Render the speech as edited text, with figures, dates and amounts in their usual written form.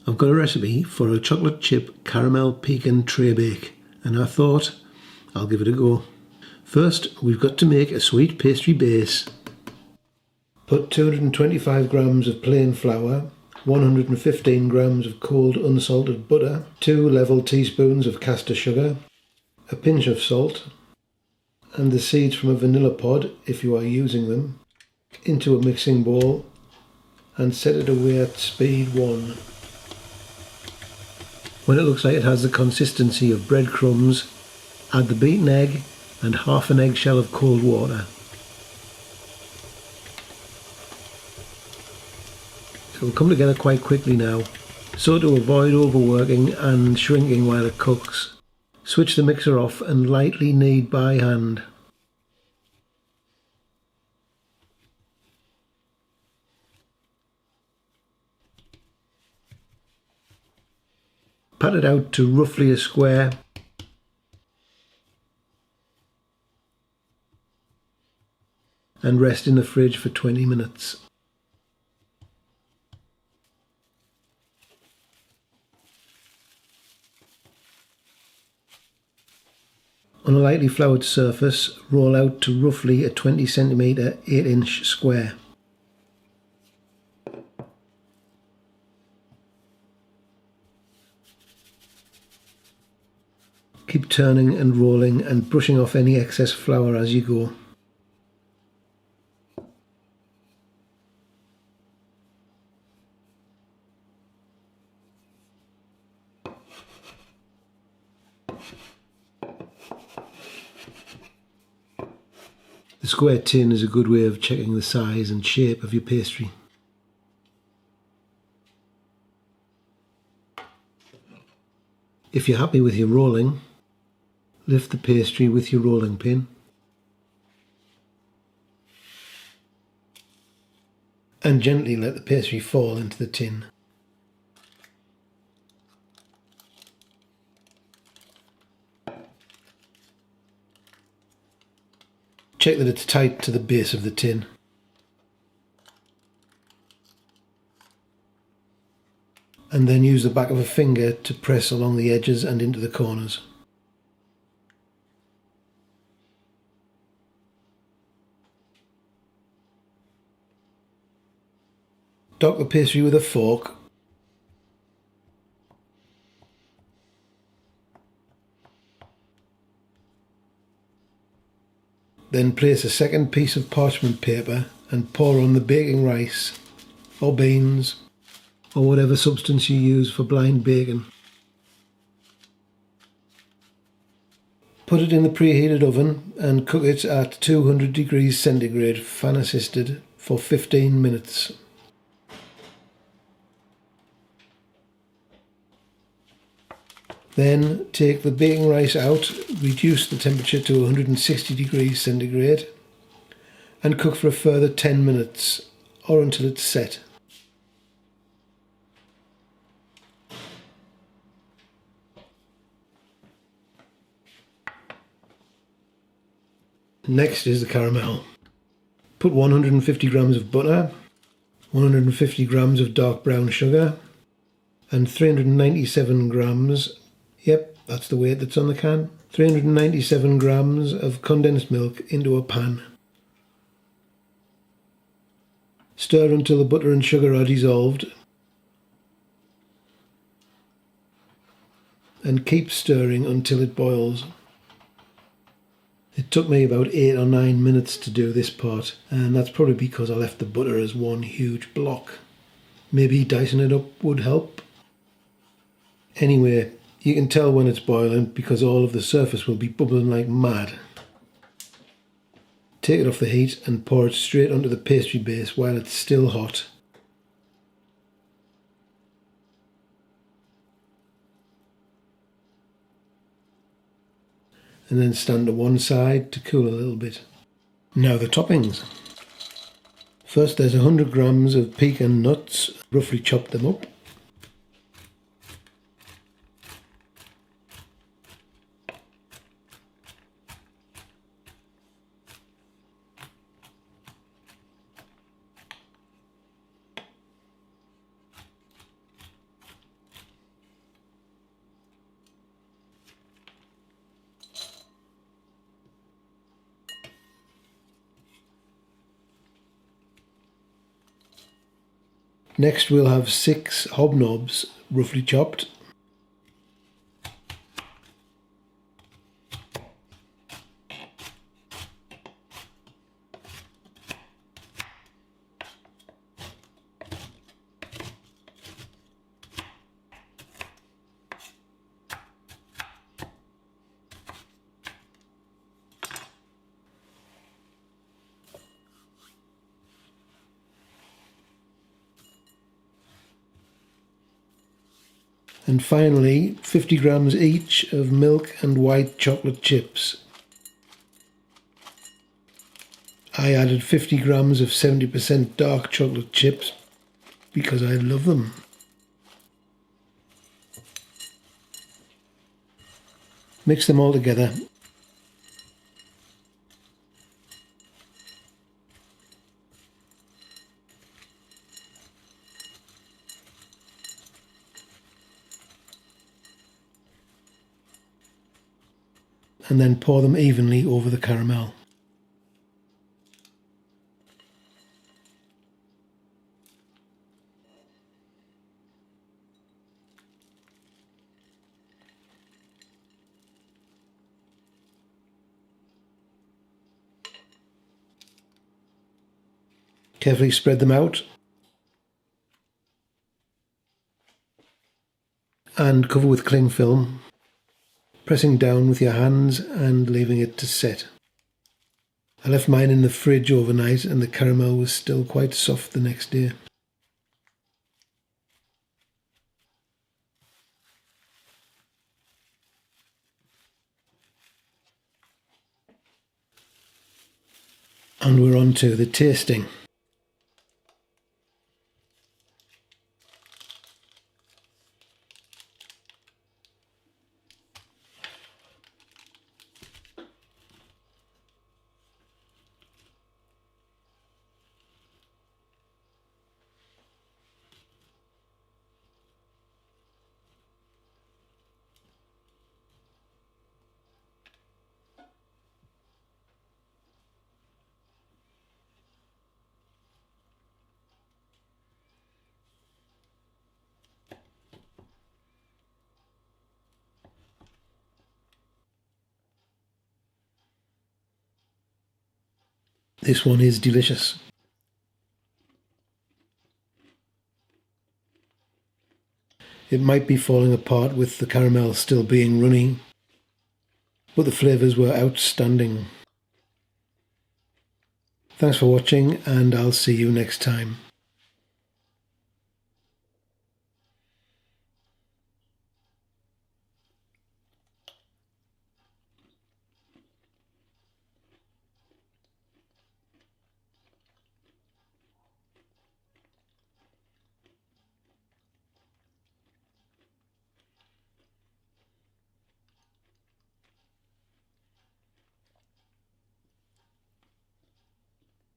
I've got a recipe for a chocolate chip caramel pecan traybake, and I thought I'll give it a go. First, we've got to make a sweet pastry base. Put 225 grams of plain flour, 115 grams of cold unsalted butter, 2 level teaspoons of caster sugar, a pinch of salt, and the seeds from a vanilla pod, if you are using them, into a mixing bowl and set it away at speed 1. When it looks like it has the consistency of breadcrumbs, add the beaten egg and half an eggshell of cold water. It will come together quite quickly now, so to avoid overworking and shrinking while it cooks, switch the mixer off and lightly knead by hand. Pat it out to roughly a square and rest in the fridge for 20 minutes. On a lightly floured surface, roll out to roughly a 20 cm 8-inch square. Keep turning and rolling and brushing off any excess flour as you go. The square tin is a good way of checking the size and shape of your pastry. If you're happy with your rolling, lift the pastry with your rolling pin and gently let the pastry fall into the tin. Check that it's tight to the base of the tin. And then use the back of a finger to press along the edges and into the corners. Dock the pastry with a fork. Then place a second piece of parchment paper and pour on the baking rice or beans or whatever substance you use for blind baking. Put it in the preheated oven and cook it at 200 degrees centigrade, fan assisted, for 15 minutes. Then take the baking rice out, reduce the temperature to 160 degrees centigrade and cook for a further 10 minutes or until it's set. Next is the caramel. Put 150 grams of butter, 150 grams of dark brown sugar and 397 grams, yep, that's the weight that's on the can, 397 grams of condensed milk into a pan. Stir until the butter and sugar are dissolved and keep stirring until it boils. It took me about 8 or 9 minutes to do this part, and that's probably because I left the butter as one huge block. Maybe dicing it up would help. Anyway, you can tell when it's boiling because all of the surface will be bubbling like mad. Take it off the heat and pour it straight onto the pastry base while it's still hot. And then stand to one side to cool a little bit. Now the toppings. First there's 100 grams of pecan nuts, roughly chop them up. Next we'll have 6 hobnobs, roughly chopped. And finally 50 grams each of milk and white chocolate chips. I added 50 grams of 70% dark chocolate chips because I love them. Mix them all together. And then pour them evenly over the caramel. Carefully spread them out and cover with cling film, pressing down with your hands and leaving it to set. I left mine in the fridge overnight and the caramel was still quite soft the next day. And we're on to the tasting. This one is delicious. It might be falling apart with the caramel still being runny, but the flavours were outstanding. Thanks for watching and I'll see you next time.